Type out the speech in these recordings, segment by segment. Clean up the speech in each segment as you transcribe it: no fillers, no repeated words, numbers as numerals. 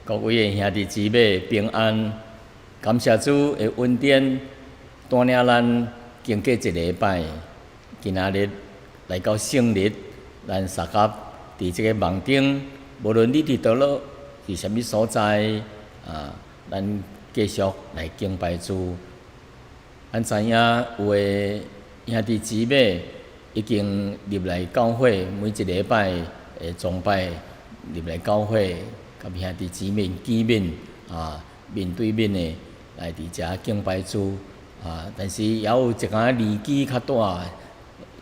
各位的兄弟姊妹平安，感谢主的恩典，带领咱经过一礼拜，今仔日来到圣日，咱三合伫即个网顶，无论你伫倒落，伫啥物所在，咱继续来敬拜主。咱知影有的兄弟姊妹已经入来教会，每一礼拜的崇拜入来教会。甲兄弟姊妹见面面对面的来伫遮敬拜主但是也有一寡年纪较大、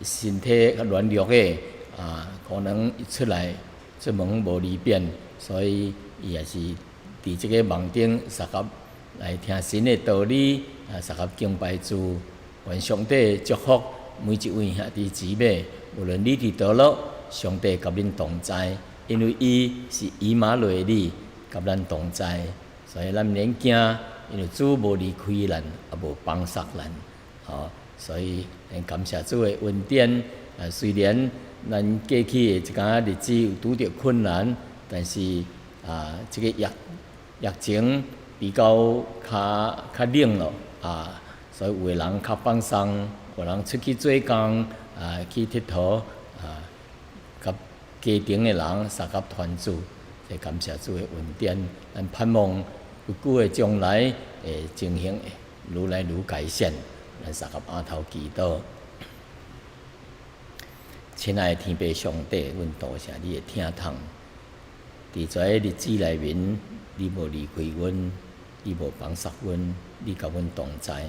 身体较软弱的可能出来出门无离便，所以伊也是伫即个网顶三合来听神的道理三合敬拜主，愿上帝祝福每一位兄弟姊妹，无论你伫倒落，上帝甲恁同在。因为伊是以马内利，甲咱同在，所以咱免惊，因为主无离开咱，也无放杀咱。所以感谢主的恩典。虽然咱过去的一寡日子有拄着困难，但是这个疫情比较较冷咯所以有的人较放松，有人出去做工去佚佗甲家庭的人三合团聚，会感谢主的恩典。咱盼望不久的将来会情形会愈来愈改善。咱三合额头祈祷，亲爱的天父上帝，阮多谢你的听筒。伫遮个日子内面，你无离开阮，你无放杀阮，你甲阮同在。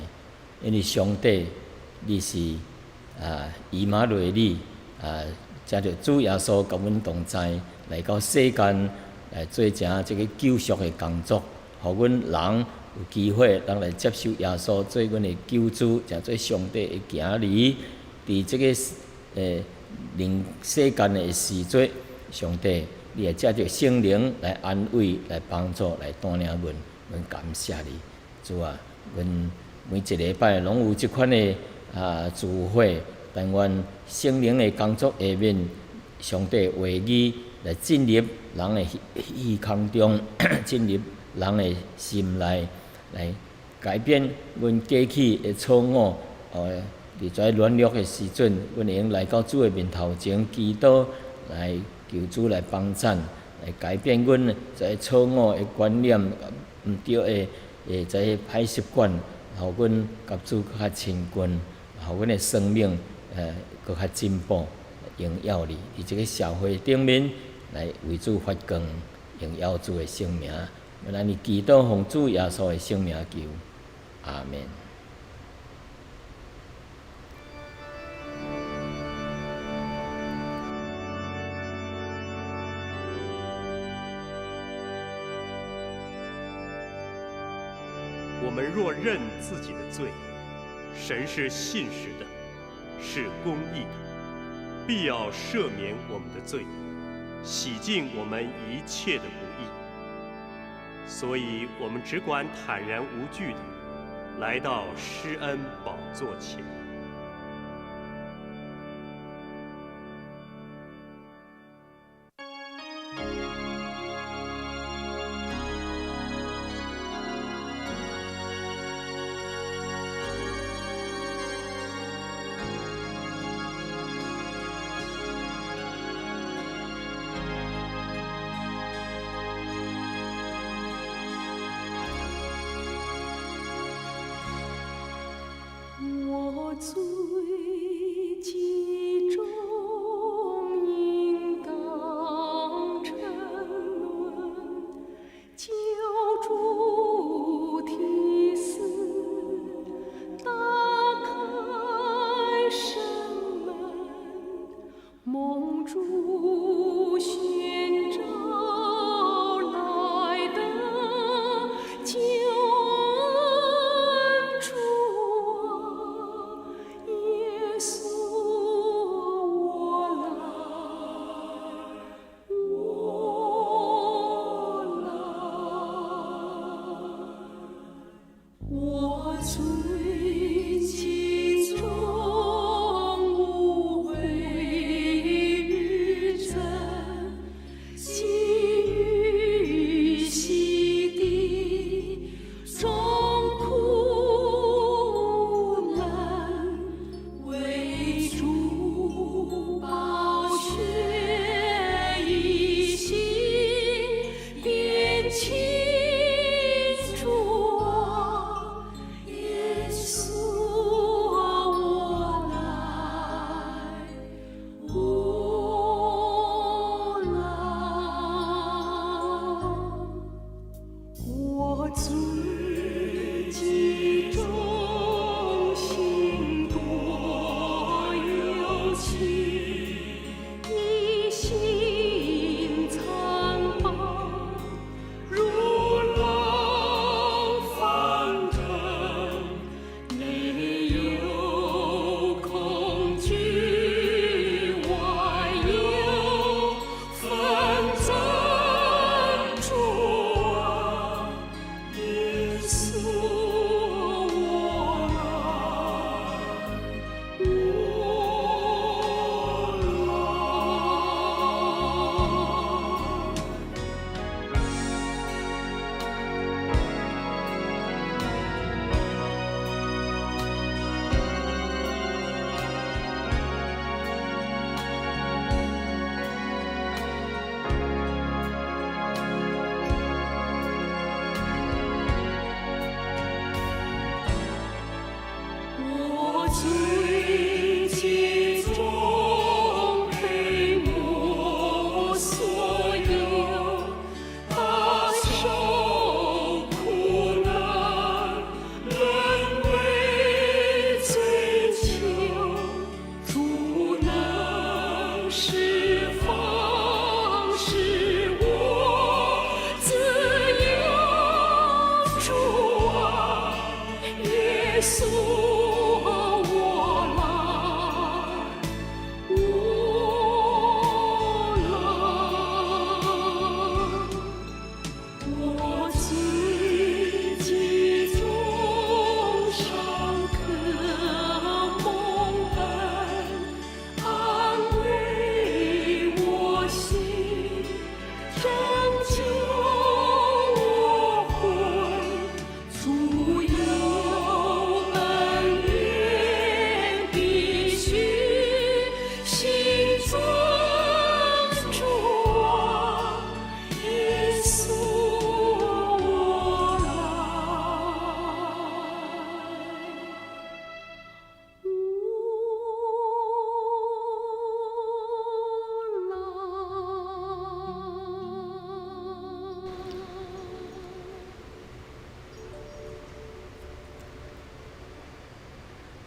因为上帝，你是以马内利藉着主耶稣甲阮同在，来到世间来做成这个救赎的工作，互阮人有机会，人来接受耶稣做阮的救主，诚做上帝的囝儿。伫这个令世间的时节，上帝你会藉着圣灵来安慰、来帮助、来带领阮，阮感谢你，主啊！阮每一礼拜拢有即款的聚会。但愿圣灵的工作下面，上帝话语来进入人的虚空中，进入人的心内，来改变阮过去的错误。伫遮软弱的时阵，阮会用来到主的面头前祈祷，来求主来帮衬，来改变阮这错误的观念、毋对的这歹习惯，互阮甲主较亲近，互阮的生命。搁较进步，荣耀你，伫即个社会顶面来为主发光，荣耀主的圣名。我咱祈祷奉主耶稣的圣名求，阿门。我们若认自己的罪，神是信实的。是公义的，必要赦免我们的罪，洗净我们一切的不义。所以，我们只管坦然无惧的来到施恩宝座前。最集中应当沉沦，救主提示，打开生门，蒙主宣召来的救恩主啊，耶稣我来，我来，我最集中无悔与真。释放，使我自由。主啊，耶稣啊，我来，我来，我自己走上可蒙恩，安慰我心，拯救我魂，足有恩怨必须心尊主啊，耶稣我来。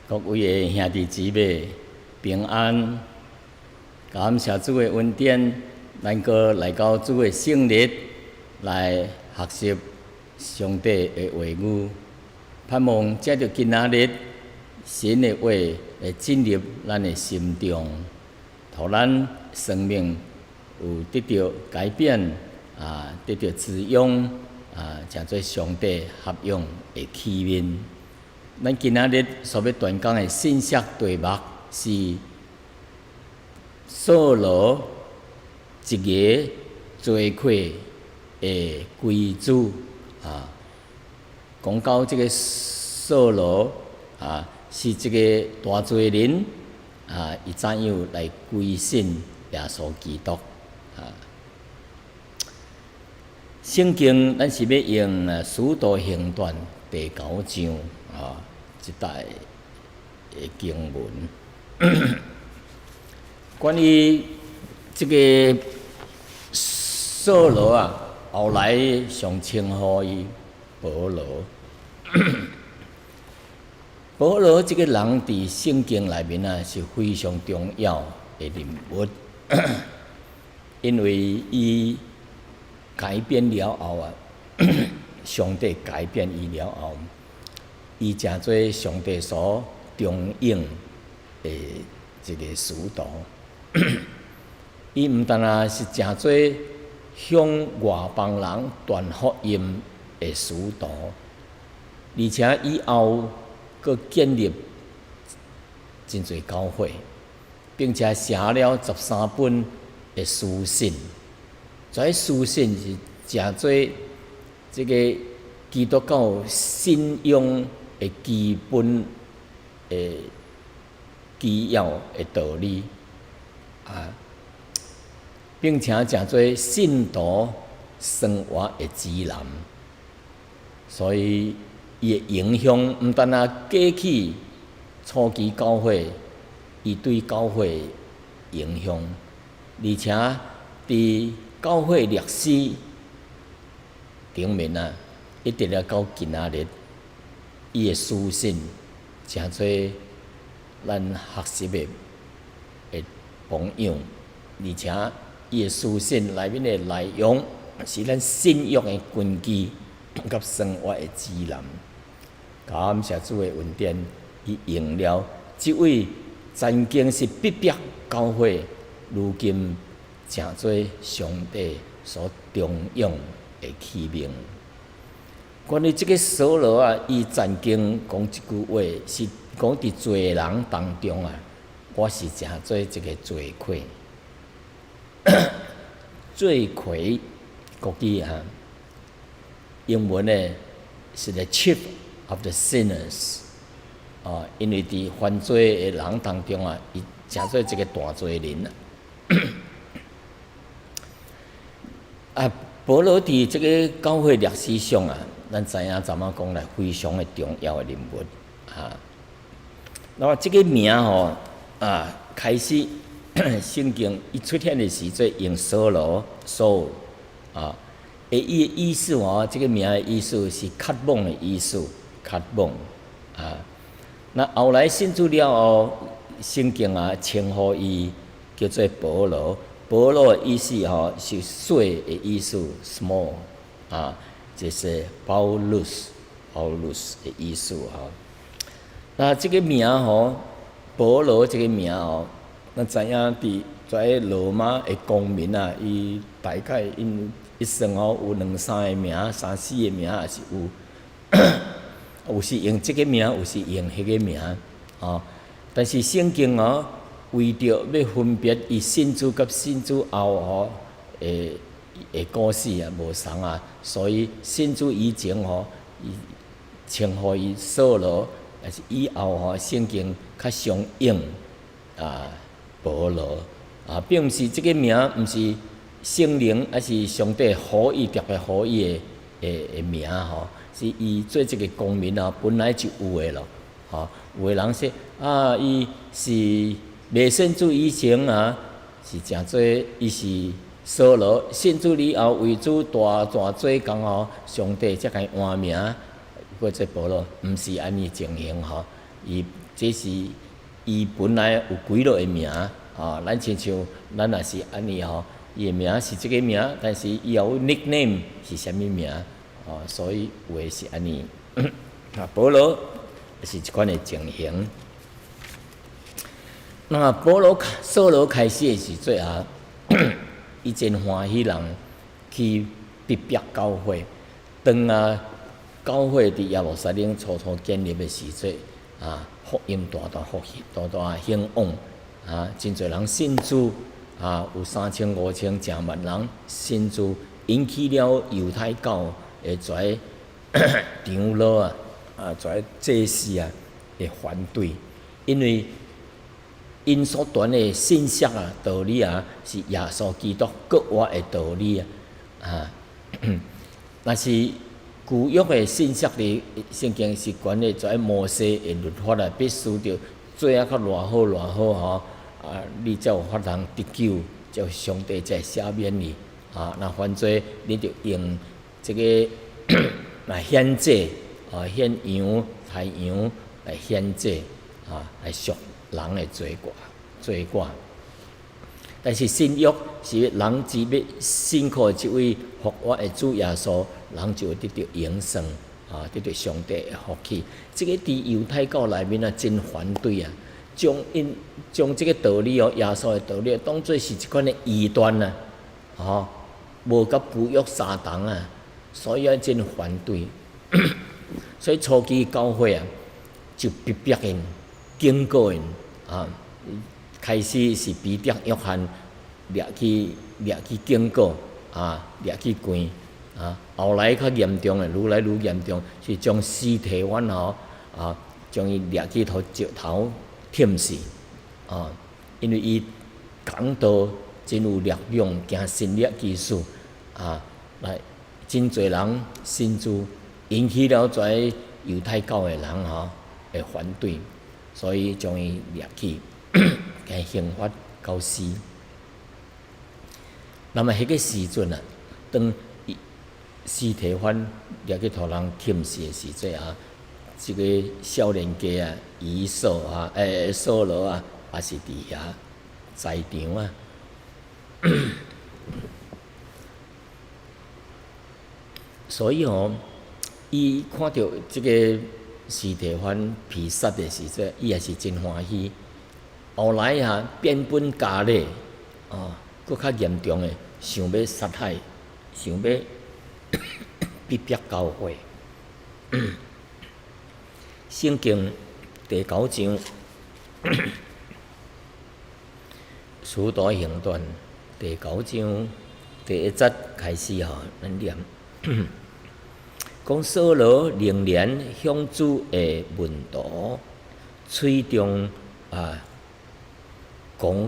各位的兄弟姊妹平安，感谢主的恩典，咱个来到主的圣日来学习上帝的话语，盼望借着今仔日神的话来进入咱的心中，互咱生命有得到改变得到滋养成做上帝合用的器皿。咱今仔日所要传讲的信息题目是扫罗一个罪愧的规矩讲到这个扫罗是这个大罪人伊怎样来归信耶稣基督圣经咱是要用《使徒行传》第9章一代的经文，关于这个扫罗后来上称呼伊保罗。保罗这个人伫圣经内面是非常重要的人物，因为伊改变了后上帝改变伊了后，伊诚做上帝所重用的一个使徒。伊毋但是诚做向外邦人传福音的使徒，而且以后佫建立真侪教会，并且写了13本的书信。这书信是诚做这个基督教信仰的基本的基要的道理并且诚做信徒生活的指南。所以伊的影响毋但过去初期教会伊对教会的影响，而且伫教会历史顶面一直了到今仔日，伊的书信诚做咱学习的榜样，而且伊的书信内面的内容是咱信仰的根基甲生活的指南。感谢主的恩典，伊用了这位曾经是逼迫教会，如今诚做上帝所重用的器皿。关于这个扫罗伊曾经讲一句话，是讲伫罪人当中我是诚做一个罪魁。罪魁，国语英文呢是 the chief of the sinners 因为伫犯罪的人当中伊诚做一个大罪人保罗伫这个教会历史上咱知影怎么讲来非常的重要的人物那么这个名开始圣经一出现的时阵用扫罗扫伊的意思这个名的意思是渴望的意思，渴望那后来信主了后，圣经称呼伊叫做保罗。保罗的意思是水的意思 ，small 啊，就是Paulus 的意思那这个名保罗这个名咱知影在罗马的公民伊大概因一生有2、3个名、3、4个名也是有，有时用这个名，有时用迄个名但是圣经为着要分别伊信主甲信主后的故事无同所以信主以前伊称呼伊扫罗，但是以后圣经较常用保罗并毋是这个名，毋是圣灵还是上帝予伊特别予伊的名是伊做这个公民本来就有的咯有的人说伊是未信主以前是诚做伊是扫罗，信主以后为主大做工上帝才甲伊换名，或者保罗，毋是安尼情形伊这是伊本来有几落的名咱亲像咱也是安尼伊的名是这个名，但是伊也有 nickname 是啥物名所以有的是安尼保罗是一款的情形。那扫罗开始的时阵伊真欢喜人去逼迫教会，当教会伫耶路撒冷初建立的时阵福音大兴旺真侪人信主有3000、5000、10万人信主，引起了犹太教的一个长老一个祭司的反对，因为因所传的信息道理是耶稣基督国话的道理若是旧约的信息的圣经是关于在摩西的律法必须着做较偌好你才有法通得救，才上帝才赦免你那反做你着用这个献祭献羊太羊来献祭来赎人的罪过。但是新约是人只要信靠这位复活的主耶稣，人就会得到永生得到上帝的福气。这个伫犹太教内面真反对将这个道理耶稣的道理当作是一款的异端无甲旧约相同所以真反对。所以初期教会就逼迫因，警告因开始是彼得、约翰掠去警告掠去关后来较严重的，愈来愈严重，是将司提反将伊掠去石头忝死因为伊讲道真有力量，行神力技术来真侪人信主，引起了在犹太教的人的反对，所以将伊掠去甲刑罚到死。那么迄个时阵当司提反掠去互人忝死的时阵这个少年家以扫扫罗也是伫遐在场所以伊看到这个司提反被杀的时阵，伊也是真欢喜。后来变本加厉搁较严重的，想要杀害，想要逼迫教会。圣经第9章使徒行传第9章第1节开始咱念。讲扫罗仍然向主的门徒，嘴中讲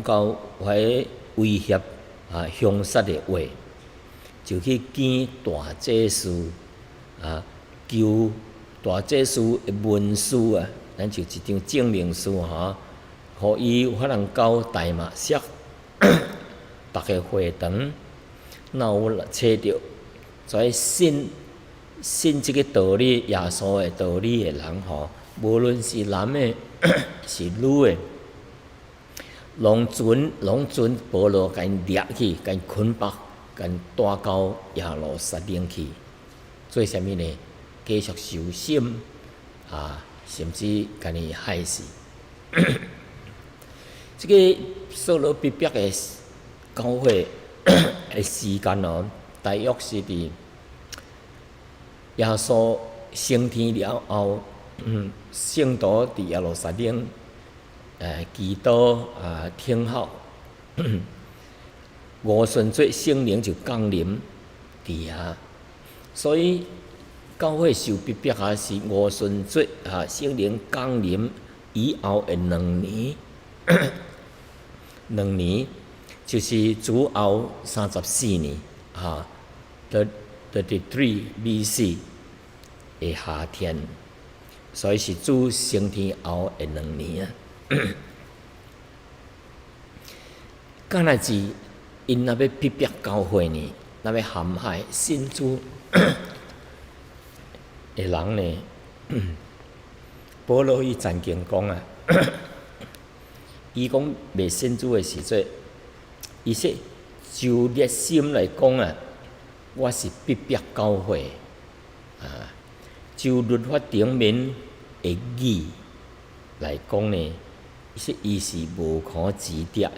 到迄威胁凶杀的话，就去见大祭司求大祭司的文书咱就一张证明书互伊有法通交大马色逐个会堂，若有找着在信这个道理耶稣的道理的人无论是男的是女的，龙船保罗甲因掠去，甲因捆绑，甲因带到耶路撒冷去，做啥物呢？继续受审甚至甲伊害死。这个扫罗逼迫的教会的时间大约是伫耶稣升天了后，圣徒伫耶路撒冷祈祷听候，五旬节圣灵就降临伫遐，所以教会受逼迫是五旬节圣灵降临以后的2年，就是主后34年33 BC 的夏天，所以是主升天后的2年敢若是因若要逼迫教会呢，若要陷害信主的人呢，保罗伊曾经讲伊讲未信主的时阵，伊说就热心来讲我是逼迫教会就律法顶面的义来讲呢，伊是无可指摘的，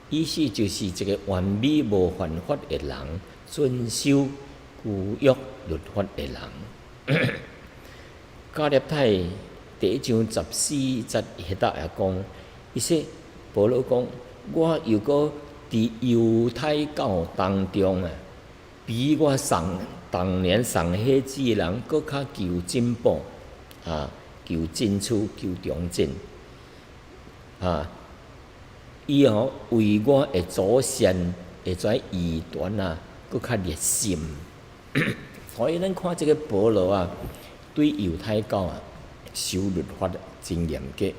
意思就是一个完美无犯法的人，遵守旧约律法的人。加勒太第1章14节迄搭也讲，伊说保罗讲，我又搁伫犹太教当中比我当年上血子的人搁较求进步求进取，求长进伊为我的祖先会跩异端搁较热心。所以咱看这个保罗对犹太教守律法真严格，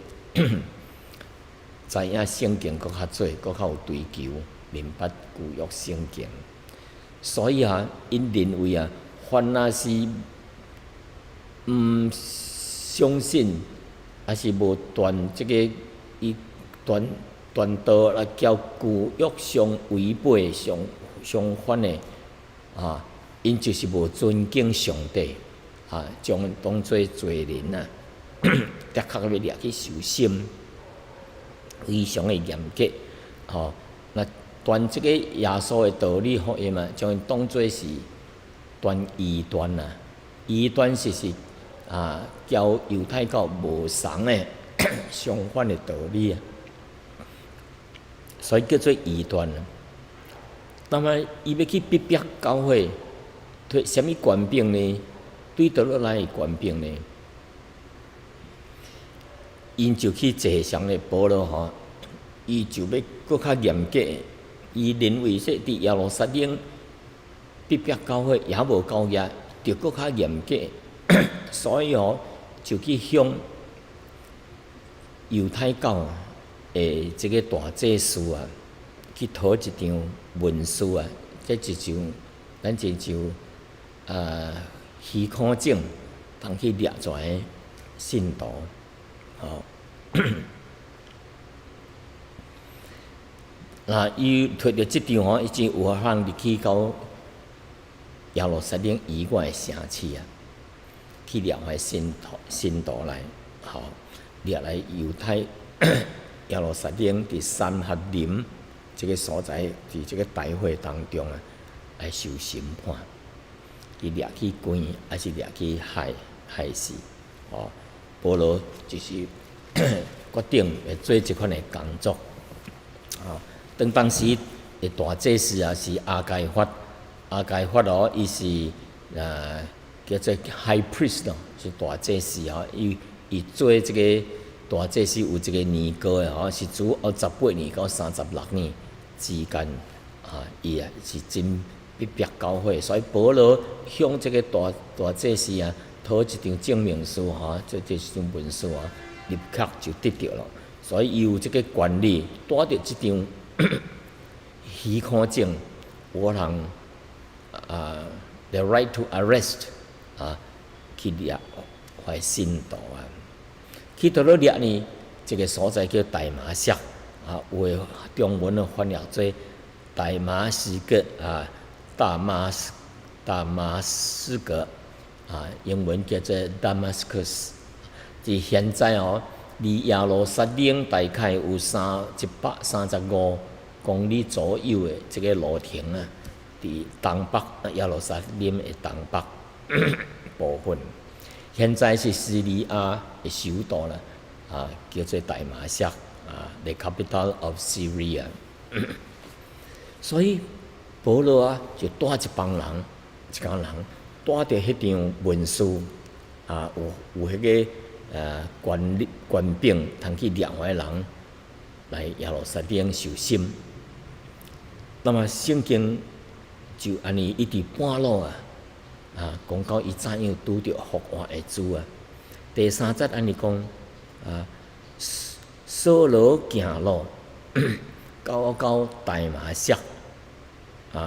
知影圣经搁较多，搁较有追求，明白旧约圣经。所以因认为凡若是相信，还是无传这个伊传道来交旧约相违背、相反的因就是无尊敬上帝将当作罪人的确要掠去受审，非常的严格那传这个耶稣的道理福音将因当作是传异端异端是教犹太教无同的相反的道理所以叫做异端那么伊要去逼迫教会，对什么权柄呢？对倒落来的权柄呢？因就去坐上了保罗伊就要搁较严格。伊认为说伫耶路撒冷逼迫教会也无够野，就搁较严格，所以就去向犹太教的这个大祭司去讨一张文书这一张咱这就虚空证，通去掠出来信徒伊摕着即张已经有法入去到耶路撒冷以外的城市去掠来信徒来掠来犹太耶路撒冷伫三合林这个所在，伫这个大会当中来受审判，去掠去关，还是掠去害死保罗就是决定会做这款的工作当时的大祭司是亚该法伊是叫做 High Priest 是大祭司伊做这个大祭司有一个年过是主后18年到36年之间伊是真逼迫教会，所以保罗向这个大祭司讨一张证明书这一张文书立刻就得到了，所以伊有这个权利带着这张虚空证，我通the right to arrest 去掠坏信徒去倒落掠呢？这个所在叫大马色有诶中文翻译做大马士革大马士革英文叫做 Damascus。伫现在离耶路撒冷大概有135公里左右的这个路程啊，伫东北耶路撒冷的东北部分。现在是叙利亚的首都啦，叫做大马色，the capital of Syria 所以保罗就带一家人带着迄张文书有迄个官兵通去掠回人来耶路撒冷受审。那么圣经就安尼一直半路讲到伊怎样拄着复活的主第3节安尼讲扫罗行路到大马色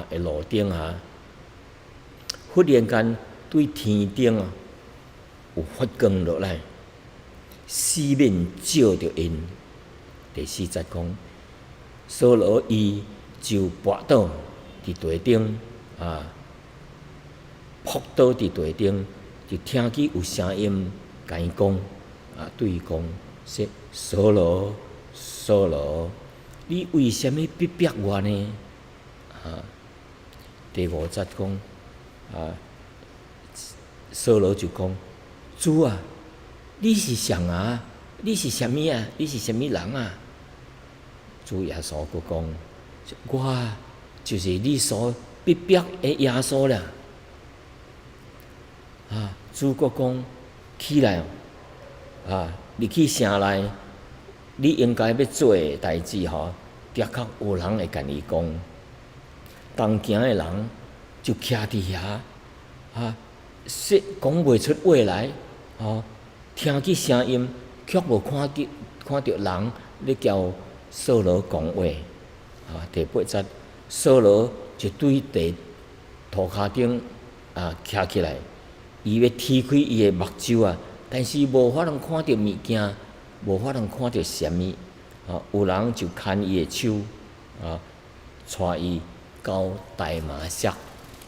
的路顶忽然间对天顶有发光落来，四面照着因。第4节讲，扫罗伊就跋倒伫地顶扑倒伫地顶，就听见有声音甲伊讲对伊讲说：扫罗，扫罗，你为什么逼迫我呢？第5节讲扫罗就讲：主啊，你是谁啊？你是什么啊？你是什么人啊？主耶稣佫讲：我就是你所逼迫的耶稣啦。主佫讲：起来入去城内，你应该要做的代志的确有人会甲你讲。同行的人就徛伫遐说讲袂出话来听见声音，却无看到人咧叫扫罗讲话第8节，扫罗就对地涂骹顶徛起来，伊要踢开伊的目睭但是无法通看到物件，无法通看到什么有人就牵伊的手带伊到大马色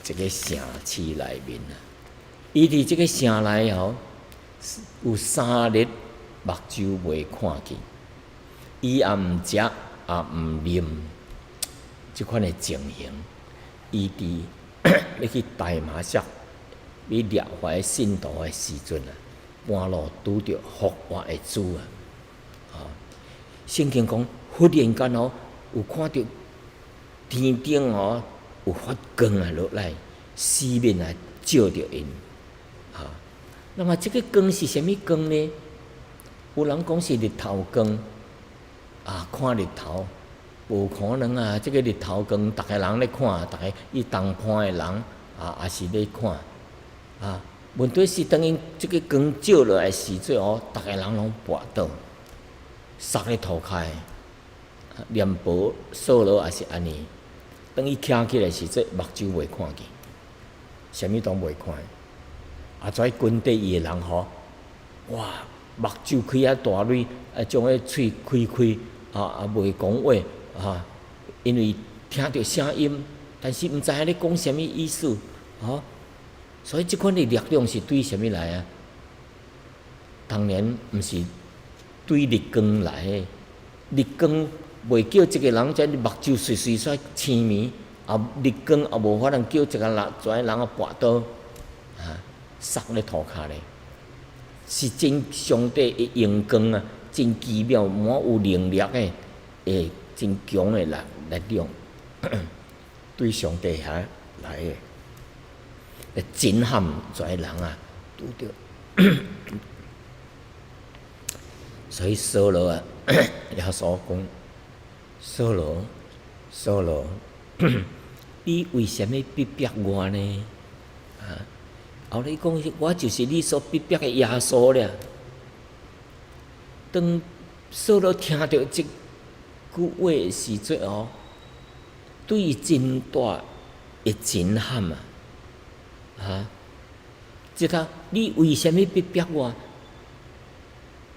这个城市内面伊伫这个城内有3日目睭袂看见，伊也毋食也毋啉，即款的情形，伊伫要去大马色要掠回信徒的时阵半路拄着复活的主圣经讲，忽然间有看到天顶有发光落来，四面照着因那么这个光是什么光呢？有人讲是日头光看日头无可能这个日头光，逐个人咧看，逐个伊东畔的人也是咧看问题是当因这个光照落来的时阵逐个人拢跋倒，摔咧涂骹连保扫罗也是安尼。当伊徛起来时阵，目睭袂看见，啥物都袂看。跩跟缀伊的人哇，目睭开大蕊，将个喙开袂讲话因为听到声音，但是毋知影咧讲啥物意思所以即款的力量是对啥物来当然毋是对日光来的，日光袂叫一个人目睭随煞青迷日光也无法通叫一个人跋倒摔咧涂骹咧，是真上帝的阳光真奇妙，满有能力的真强的力量，对上帝遐来的，震撼一个人拄着。所以扫罗耶稣讲：扫罗，扫罗，你为什么逼迫我呢？后来讲，我就是你所逼迫的耶稣了。当扫罗听到这句话的时阵对伊真大的震撼即你为什么逼迫我？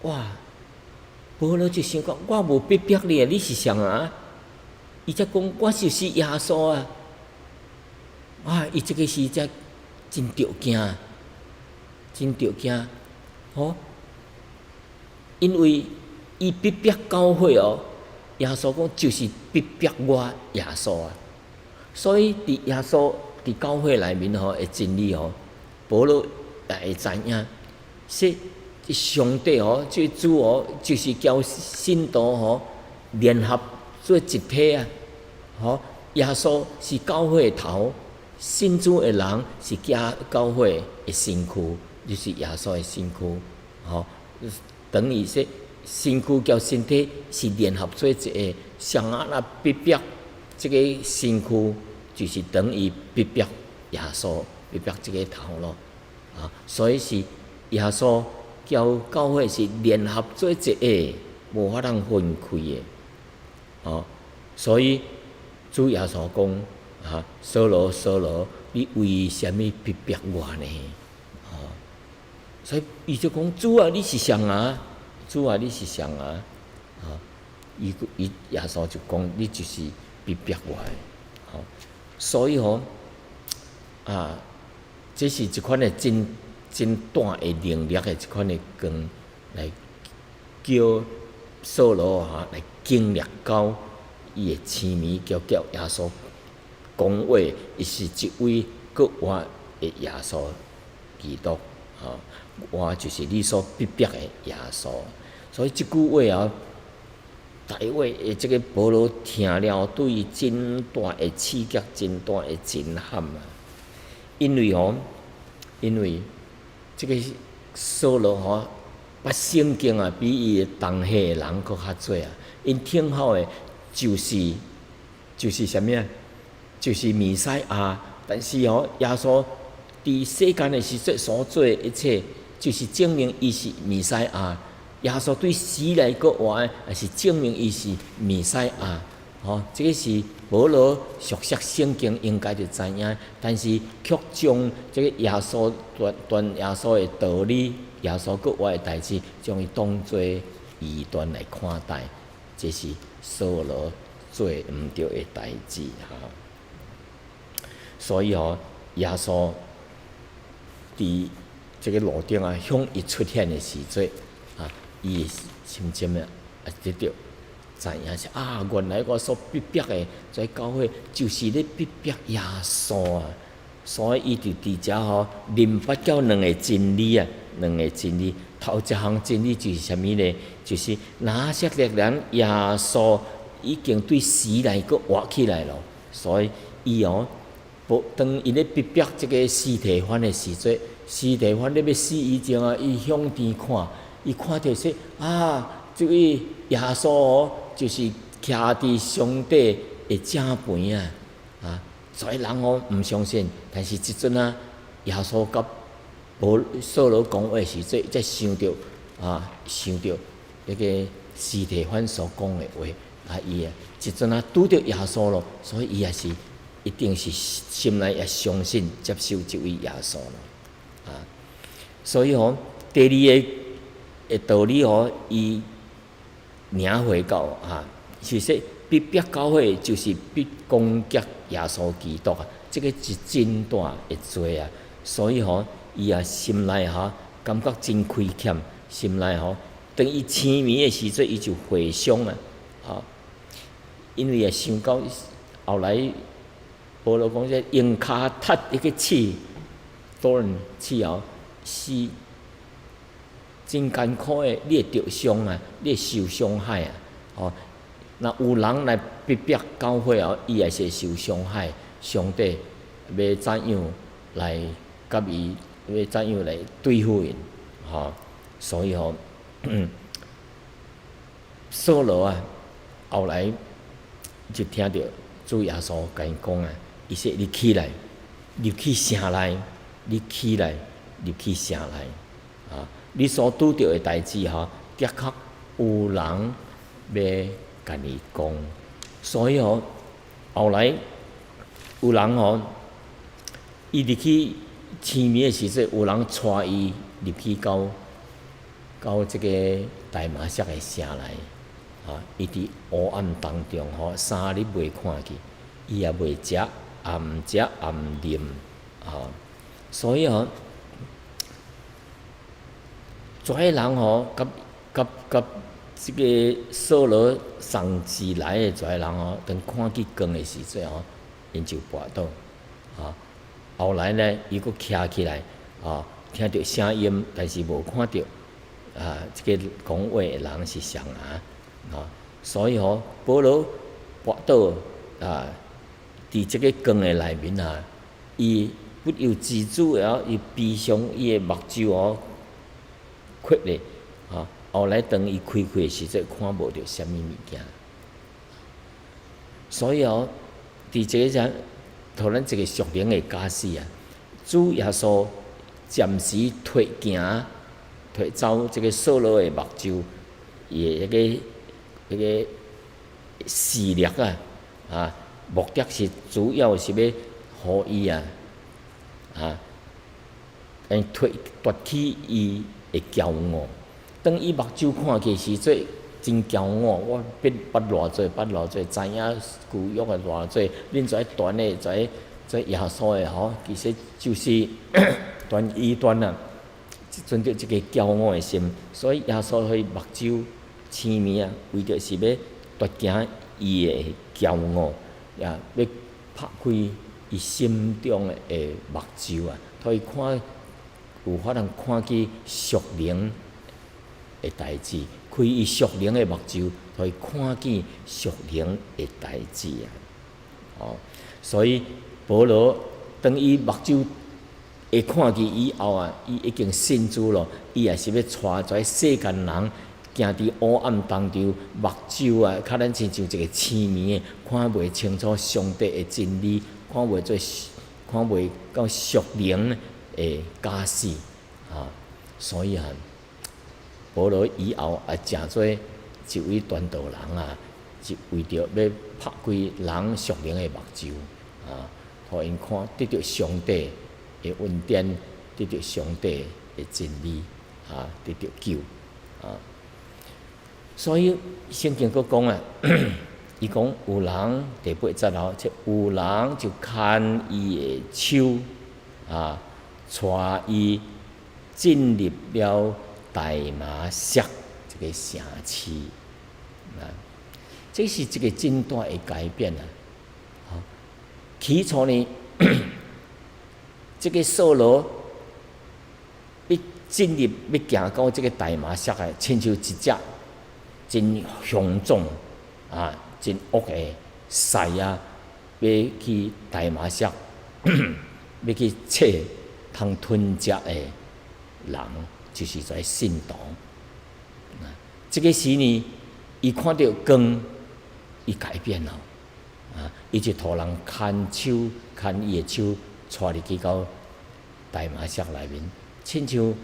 哇！保罗就想讲，我无逼迫你啊，你是谁啊？伊才讲，我就是耶稣啊！啊，伊这个时才真着惊，真着惊，哦，因为伊逼迫教会哦，耶稣讲就是逼迫我耶稣啊，所以伫耶稣伫教会内面吼的真理吼，保罗也会知影，说上帝吼，这主吼就是叫信徒吼联合做一体啊，吼，耶稣是教会的头。信主的人是教会的身躯，就是耶稣的身躯，吼，等于说身躯交身体是联合做一个，上啊那逼迫这个身躯，就是等于逼迫耶稣，逼迫这个头咯，啊，所以是耶稣交教会是联合做一个，无法通分开的，哦，所以主耶稣讲。啊，扫罗，扫罗，你为什么逼迫我呢？哦，所以伊就讲主啊，你是谁啊？主啊，你是谁啊？啊，伊耶稣就讲你就是逼迫我的。哦，所以吼，啊，这是一款的真大的能力的一款的光来叫扫罗哈来经历到伊的痴迷，叫耶稣。讲话，伊是一位国活的耶稣基督，吼，我就是你所逼迫的耶稣。所以即句话啊，大话的即个保罗听了，对伊真大的刺激，真大的震撼啊！因为即个扫罗吼，捌圣经啊，比伊同系的人搁较济啊。因听好的就是啥物啊？就是弥赛亚，但是哦，耶稣伫世间的时阵所做的一切，就是证明伊是弥赛亚。耶稣对死来个活的，也是证明伊是弥赛亚。哦，这个是保罗熟悉圣经应该就知影，但是却将这个耶稣传耶稣的道理、耶稣个活的代志，将伊当作异端来看待，这是扫罗做毋对的代志哈。所以吼，耶稣伫这个路顶啊，向伊出现的时阵啊，伊深深啊得到知影是啊，原来我所逼迫的在教会，就是咧逼迫耶稣啊。所以伊就伫遮吼，明白到两个真理啊，两个真理。头一项真理就是啥物呢？就是拿撒勒人耶稣已经对死来个活起来了，所以伊哦。当伊咧逼迫这个司提反的时阵，司提反咧要死以前啊，伊向天看，伊看到说啊，这位耶稣哦，就是徛伫上帝的正边啊，啊，所以人哦毋相信，但是即阵啊，耶稣甲扫罗讲话时阵，才想到迄个司提反所讲的话，啊，伊啊，即阵啊拄着耶稣咯，所以伊也是。一定是心内也相信接受这位耶稣咯，啊，所以吼，第二个道理吼，伊领会到啊，其实逼迫教会就是逼攻击耶稣基督啊，这个是真大的罪啊，所以吼，伊也心内哈感觉真亏欠，心内吼，当伊痴迷的时阵，伊就回想啊，啊，因为也想到后来。保罗讲说，用骹踢一个刺 ，thorn 刺后是真艰苦的，你会着伤啊，你会受伤害啊。哦，那有人来逼迫教会后，伊也是受伤害。上帝要怎样来甲伊，要怎样来对付因？吼，所以吼，扫罗啊，后来就听到主耶稣甲因讲啊。伊说：“你起来，入去城内，你起来，入去城内。啊，你所拄着的代志哈，的确有人要甲你讲。所以吼，后来有人吼，伊入去痴迷的时阵，有人带伊入去到到即个大马色的城内，伊伫黑暗当中3日未看去，伊也未食，也毋食，也毋啉，所以遮个人甲即个扫罗送子来的遮个人当看见光的时阵因就跋倒，后来呢，伊佫徛起来，听到声音，但是无看到，即个讲话的人是谁所以保罗跋倒伫即个光的内面伊不由自主伊闭上伊的目睭缺咧，后来当伊开开的时阵，看无着啥物物件，所以伫即个互咱一个属灵的假使主耶稣暂时脱走即个扫罗的目睭，伊的迄个视力目的是主要是要互伊夺去伊的骄傲。当伊目睭看起时阵，真骄傲，我捌偌济，知影旧约的偌济，恁跩传的跩耶稣的其实就是传异端存着一个骄傲的心，所以耶稣去目睭青面为着是要夺行伊的骄傲，也要拍开伊心中的目睭互伊看有法通看见属灵的代志，开伊属灵的目睭，互伊看见属灵的代志所以保罗当伊目睭会看见以后伊已经信主了，伊也是要带遮世间人行伫黑暗当中，目睭较咱亲像一个青面的，看袂清楚上帝的真理，看袂到属灵的假使所以保罗以后诚做一位传道人是为着要拍开人属灵的目睭互因看得到上帝的恩典，得到上帝的真理得到救所以圣经佫讲伊讲有人第8节即有人就牵伊的手带伊进入了大马色这个城市这是一个真大的改变起初呢这个扫罗要进入要行到这个大马色亲像一只真雄壮真恶的狮要去大马色要去找通吞食的人，就是在信徒这个时呢，伊看到光，伊改变了伊就互人牵伊的手带入去到大马色内面，亲像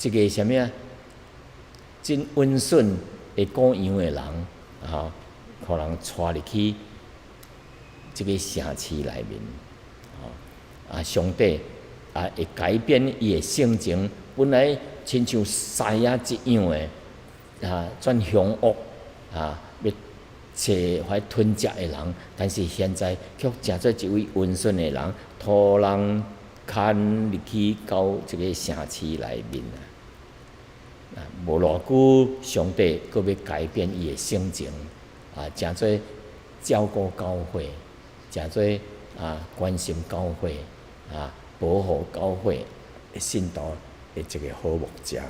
一个什么真温顺的羔羊的人互人带入去这个城市内面上帝会改变伊的性情，本来亲像狮一样转凶恶要找怀吞食的人，但是现在却成做一位温顺的人，互人牵入去到这个城市内面无偌久，上帝佫要改变伊的性情诚做照顾教会，诚做关心教会保护教会的信徒的一个好牧者，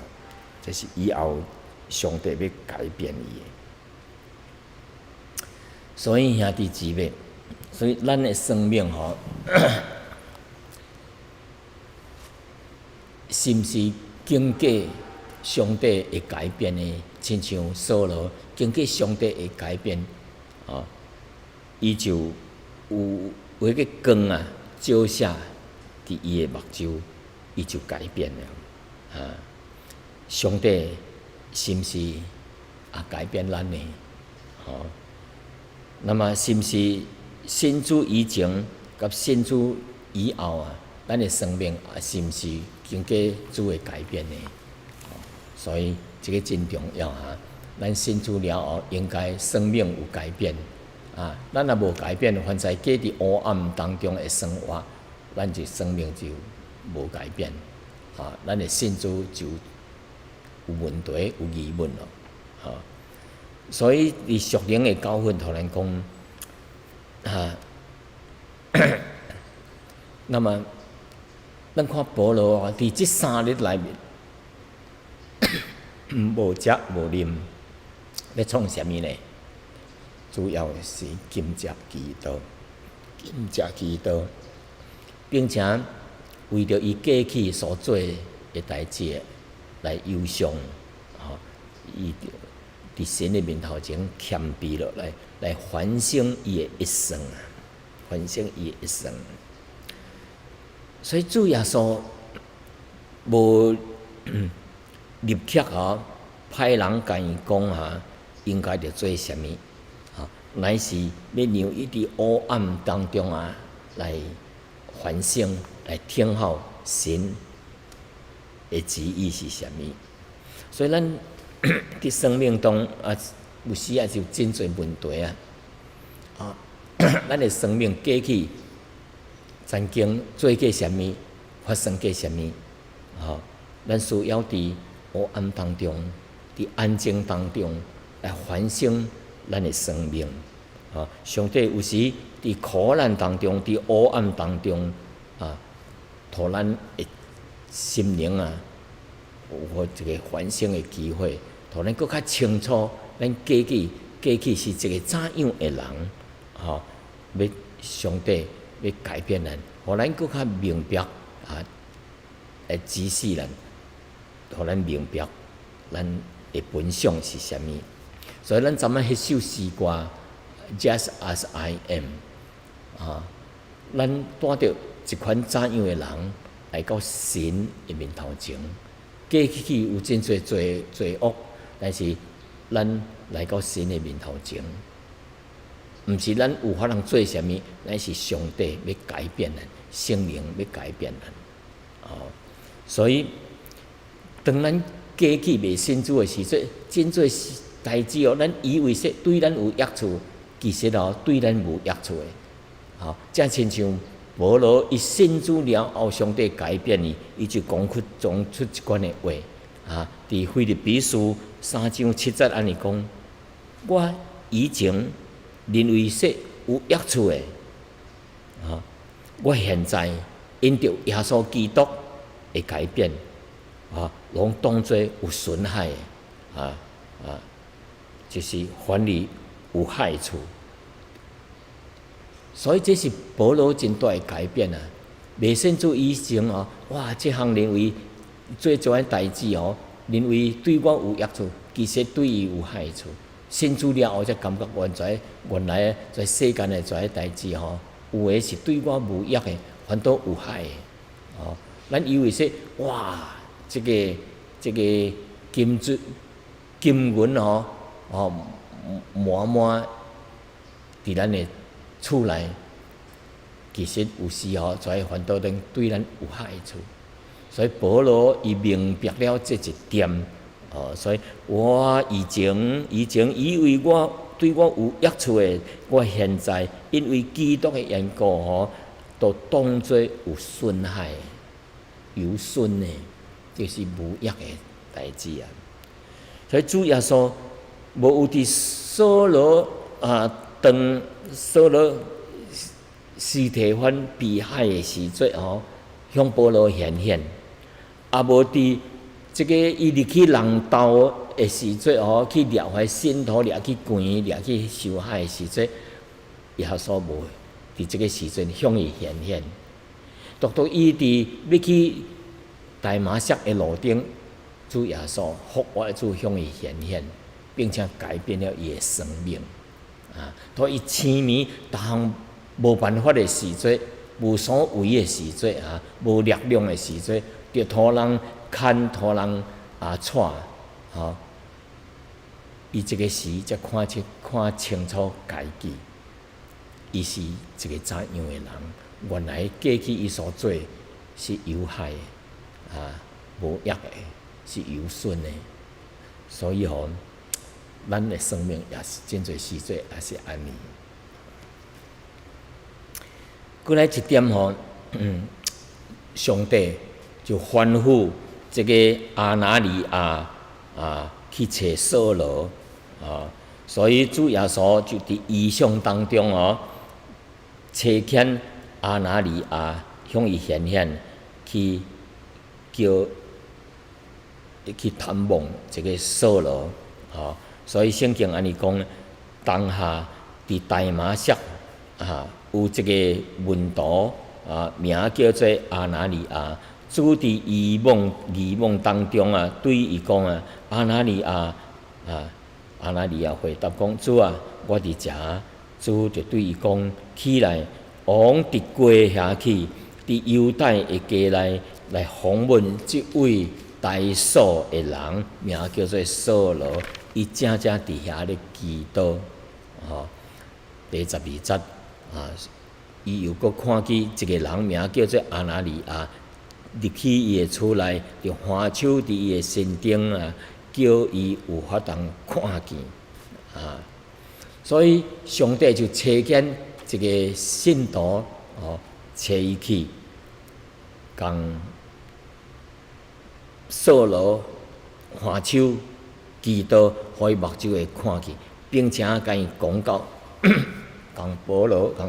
这是以后上帝要改变伊的。所以兄弟姊妹，所以咱的生命是毋是经过上帝的改变呢？亲像扫罗经过上帝的改变伊就有迄个光照射伫伊的目睭，伊就改变了上帝是毋是改变咱呢？那么是毋是信主以前甲信主以后咱的生命是毋是经过主的改变呢？所以这个真重要啊！咱信主了后，应该生命有改变啊！咱若无改变，凡在过伫黑暗当中的生活，咱就生命就无改变啊！咱的信主就有问题、有疑问咯，啊！所以伫属灵的教训，互咱讲啊，那么咱看保罗啊，伫即3日内面，无食无啉，要创啥物呢？主要是禁食祈祷，禁食祈祷，并且为着伊过去所做的代志来忧伤，啊，伊伫神的面头前谦卑落来反省伊的一生啊，反省伊的一生。所以主耶稣无立刻派人甲伊讲应该着做啥物乃是要让伊伫黑暗当中来反省，来听候神的旨意是啥物。所以咱伫生命中有时也是有真侪问题咱的生命过去曾经做过啥物，发生过啥物，咱需要伫黑暗当中，伫安静当中来反省咱的生命。上帝有时伫苦难当中，伫黑暗当中互咱的心灵有一个反省的机会，互咱更较清楚咱过去是一个怎样的人，要上帝要改变咱，互咱更较明白来指示咱，互咱明白咱的本相是啥物。所以咱昨晚迄首诗歌 Just as I am 咱带着一款怎样的人来到神的面头前，过去有真侪罪恶，但是咱来到神的面头前，毋是咱有法通做啥物，乃是上帝要改变咱，圣灵要改变咱。所以当咱过去未信主的时阵，真侪代志咱以为说对咱有益处，其实对咱无益处的。正亲像保罗伊信主了后，上帝改变伊就讲出一款的话伫腓立比书3章7节安尼讲：我以前认为说有益处的，我现在因着耶稣基督的改变，拢当作有损害的，就是反而有害处。所以这是保罗真大的改变未信主以前这项认为做这款代志认为对我有益处，其实对伊有害处。信主了后才感觉原来在世间的这些代志有的是对我无益的，反倒有害的。咱以为说这个金银满伫咱的厝内，其实有时在反倒对咱有害处。所以保罗伊明白了这一点，所以我以前以为对我有益处的，我现在因为基督的缘故都当作有损害、有损的，就是无益的代志所以主耶稣无有伫扫罗当扫罗司提反被害的时阵向保罗显现，也无伫这个伊入去人道的时阵去掠回信徒，掠去关，掠去受害的时阵，耶稣无伫这个时阵向伊显现。独伊伫要去大马色的路顶，主耶稣复活的主向伊显现，并且改变了伊的生命所以伊痴迷逐项无办法的时阵，无所为的时阵无力量的时阵，就互人牵，互人带伊这个时才看清楚家己，伊是一个怎样的人？原来过去伊所做是有害的无益的，是有损的。所以吼，咱的生命也是真侪时节也是安尼。过来一点吼，上帝就吩咐这个阿拿尼亚去找扫罗所以主耶稣就伫异象当中差遣阿拿尼亚向伊显现，去叫去探望这个扫罗所以圣经安尼讲，当下伫大马色有一个门徒名叫做阿拿尼亚，主伫异梦当中对伊讲阿拿尼亚阿拿尼亚回答讲：主我伫遮。主就对伊讲：起来，往伫街遐去，伫犹太的街内来访问即位大数的人，名叫做扫罗，伊正伫遐咧祈祷第12节伊又搁看见一个人名叫做阿拿尼亚，入去伊的厝内，就环手伫伊的身顶叫伊有法通看见所以上帝就差遣一个信徒找伊去，共扫罗环手祈祷，互伊目睭会看见，并且甲伊讲到共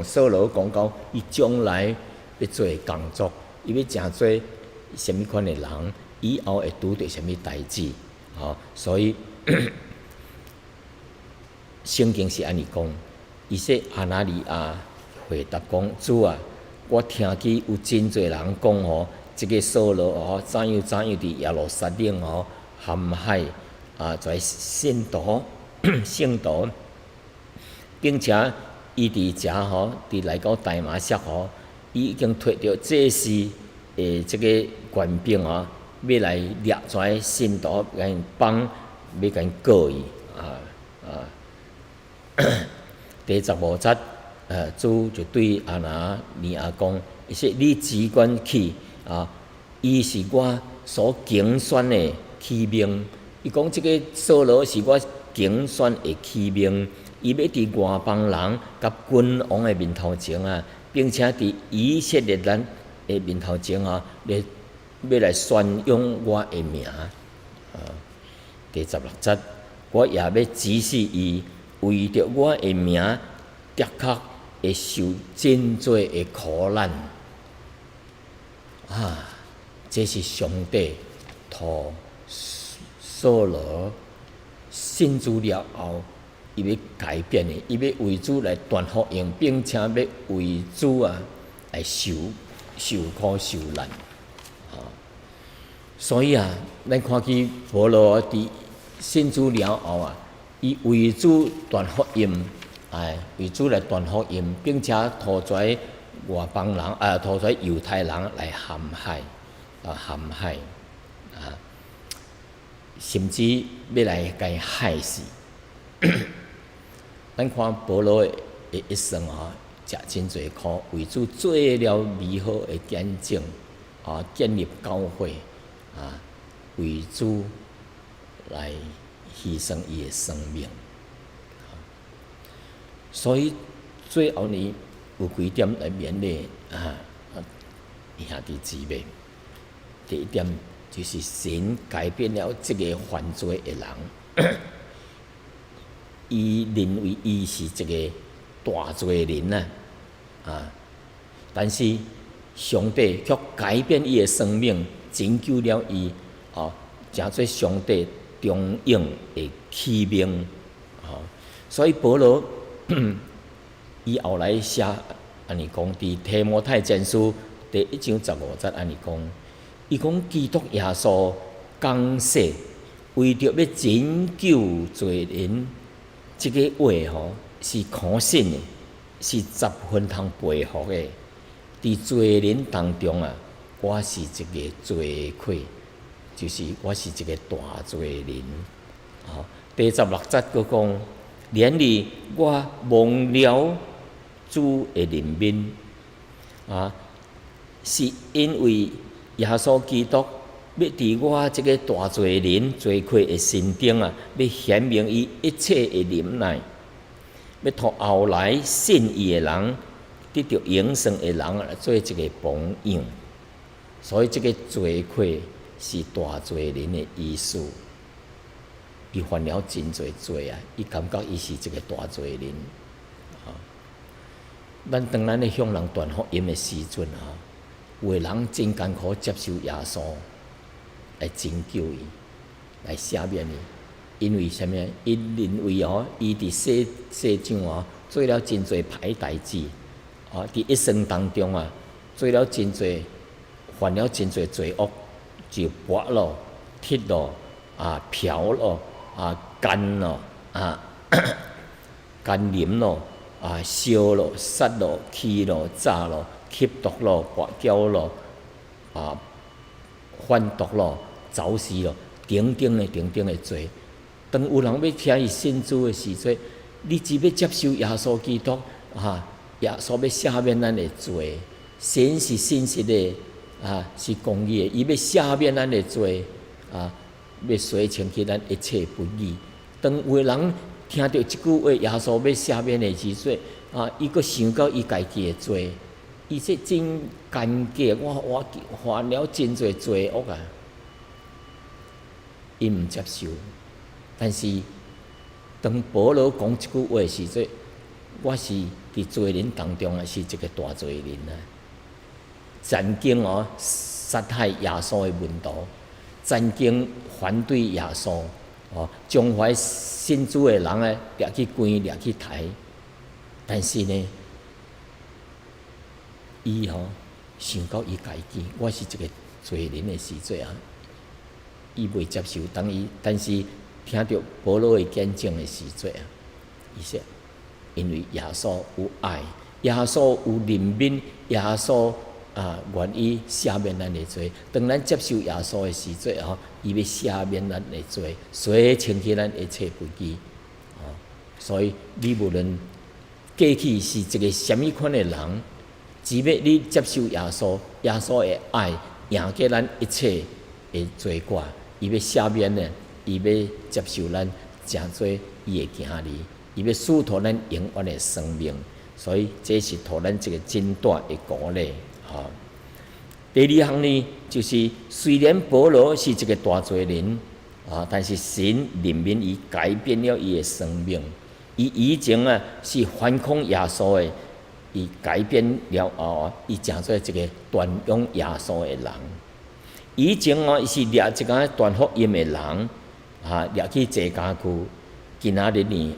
扫罗讲到，伊将来要做工作，伊要诚做什么款的人，以后会拄着什么代志所以圣经是安尼讲，伊说阿拿尼亚回答讲：主我听见有真侪人讲这个扫罗怎样伫耶路撒冷陷害在圣徒，并且伊伫遮伫来到大马色伊已经摕着祭司的这个权柄要来掠跩信徒，甲因绑，要甲因告伊第15节，主就对阿拿尼亚讲：伊说你只管去伊是我所拣选的器皿。伊讲这个扫罗是我拣选的器皿，伊要伫外邦人甲君王的面头前并且伫以色列人的面头前要来宣扬我的名第16节，我也要指示伊。为着我的名，的确会受真多的苦难这是上帝托扫罗信主了后，伊要改变的，伊要为主来传福音，并且要为主来受苦受难所以咱看见保罗伫信主了后伊为主传福音，为主来传福音，并且拖跩外邦人，拖跩犹太人来陷害，甚至要来甲伊害死。咱看保罗的一生食真侪苦，为主做了美好的见证，建立教会，为主来牺牲伊的生命，所以最后呢有几点来勉励兄弟姊妹。第一点就是神改变了这个犯罪的人，伊认为伊是一个大罪人但是上帝却改变伊的生命，拯救了伊成做上帝中用的器皿所以保罗伊后来写安尼讲，伫提摩太前书第1章15节安尼讲，伊讲基督耶稣降世，为着要拯救罪人，这个话是可信的，是10分通佩服的。伫罪人当中我是一个罪魁，就是我是一个大罪人。第16节佫讲，然而我忘了主的怜悯是因为耶稣基督要伫我即个大罪人罪愧的心中啊，要显明伊一切的忍耐，要互后来信伊的人得到永生的人啊，做一个榜样。所以即个罪愧是大罪人的意思。伊犯了真侪罪啊，伊感觉伊是一个大罪人。咱当咱咧向人传福音的时阵啊，有的人真艰苦接受耶稣来拯救伊，来赦免伊。因为啥物？因认为伊伫世上做了真侪歹代志，伫一生当中做了真侪，犯了真侪罪恶，就拔咯、踢咯、嫖咯、奸咯、奸淫咯。烧咯、杀咯、欺咯、诈咯、吸毒咯、跋筊咯、贩毒咯、走私咯，等等的罪。当有人要听伊信主的时阵，你只要接受耶稣基督，耶稣要赦免咱的罪，神是信实的，是公义的，伊要赦免咱的罪，要洗清去咱一切不义。当有人听到即句话，耶稣要赦免的时阵，伊阁想到伊家己的罪，伊说真感激我犯了真侪罪恶啊，伊毋接受。但是当保罗讲即句话的时阵，我是伫罪人当中是一个大罪人啊，曾经杀害耶稣的门徒，曾经反对耶稣。将怀信主的人掠去关、掠去抬，但是呢，伊想到伊家己，我是一个罪人的时阵伊袂接受。但是听到保罗的见证的时阵伊说，因为耶稣有爱，耶稣有怜悯，耶稣愿意赦免咱的罪。当咱接受耶稣的时阵伊要赦免咱的罪，洗清去咱一切不义。所以你无论过去是一个什么款的人，只要你接受耶稣，耶稣的爱赢过咱一切的罪过，伊要赦免咱，伊要接受咱，成做伊的囝儿，伊要赐予咱永远的生命。所以这是互咱一个真大的鼓励。第二项呢，就是虽然保罗是一个大罪人但是神怜悯伊，改变了伊的生命。伊以前是反抗耶稣的，伊改变了后伊成做一个传扬耶稣的人。以前伊是掠一个传福音的人掠去坐家具，今仔日呢，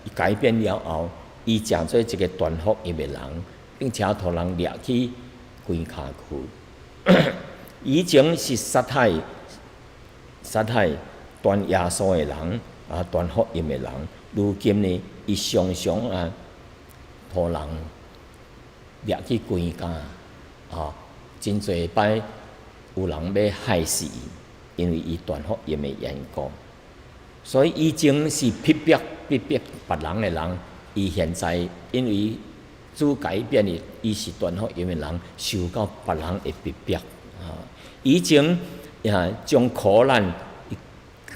伊改变了后，伊成做一个传福音的人，并且互人掠去关卡区。以前是杀害传耶稣的人传福音的人，如今呢，伊常常互人掠去关监真侪摆有人要害死伊，因为伊传福音的缘故。所以以前是逼迫别人的人，伊现在因为主改变伊是传福音的人，受到别人的逼迫以前将苦难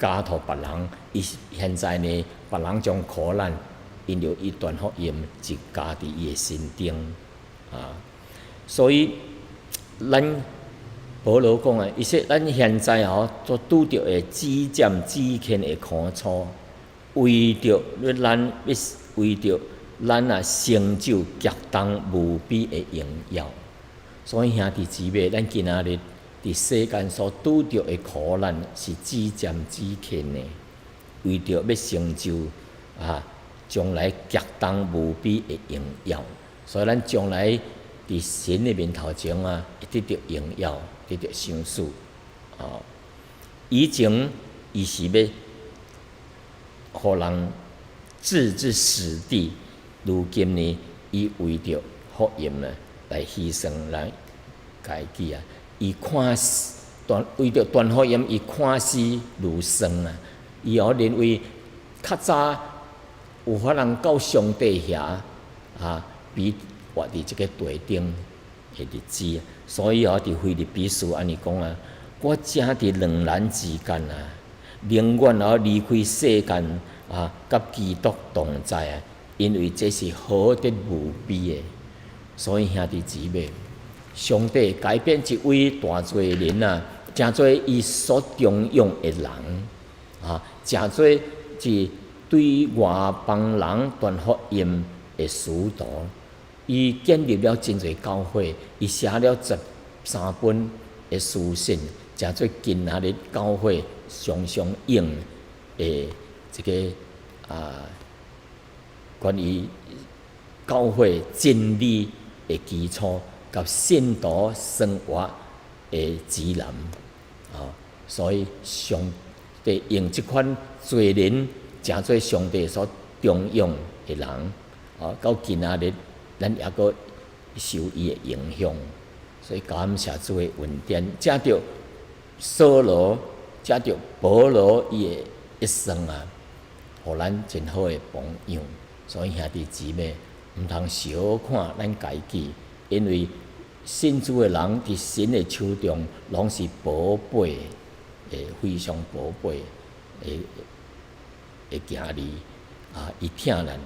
加互别人，伊现在呢，别人将苦难因着伊传福音，就加伫伊的心中所以咱保罗讲伊说咱现在所拄着的只渐只欠的苦楚，为着咱成就极重无比的荣耀。所以兄弟姊妹，咱今仔日伫世间所拄着的苦难是只渐只欠的，为着要成就将来极重无比的荣耀。所以咱将来伫神的面头前会得到荣耀，得到赏赐以前伊是要互人置之死地，如今呢，伊为着福音来牺牲来家己伊看为着传福音，伊看死如生伊认为较早有法人到上帝遐比活伫即个地顶的日子，所以伫腓立比书安尼讲我正伫两难之间啊，宁愿离开世间啊，甲基督同在啊，因为这是何等无比的。所以兄弟姊妹，上帝改变一位大罪人啊，真做伊所重用的人啊，真做是对外邦人传福音的使徒。伊建立了真侪教会，伊写了13本的书信，真做今仔日教会常常用的这个关于教会真理的基础，甲信徒生活的指南所以上帝用这款罪人，真做上帝所重用的人到今仔日。咱也阁受伊的影响，所以感谢主的恩典，借着扫罗，借着保罗伊的一生啊，互咱真好的榜样。所以兄弟姊妹，毋通小看咱家己，因为信主的人伫神的手中，拢是宝贝非常宝贝的行李伊疼咱，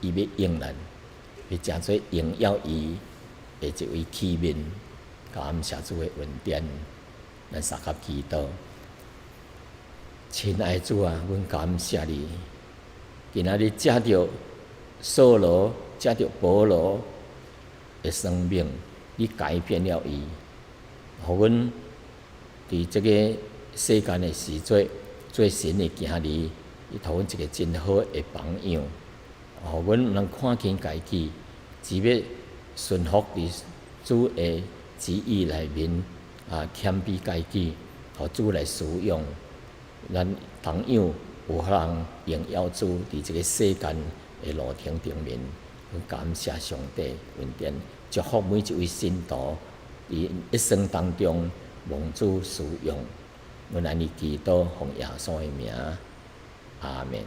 伊要用咱。要真做荣耀伊的一位器皿，感谢主的恩典，咱三甲祈祷。亲爱的主啊，阮感谢你，今仔日借着扫罗，借着保罗的生命，你改变了伊，互阮伫这个世间的时做神的行李，伊互阮一个真好的榜样。互阮毋通看见家己，只要顺服伫主的旨意内面谦卑家己，互主来使用，咱同样有法通荣耀主伫这个世间的路程顶面。阮感谢上帝恩典，祝福每一位信徒伫一生当中蒙主使用。阮安尼祈祷，奉耶稣的名，阿门。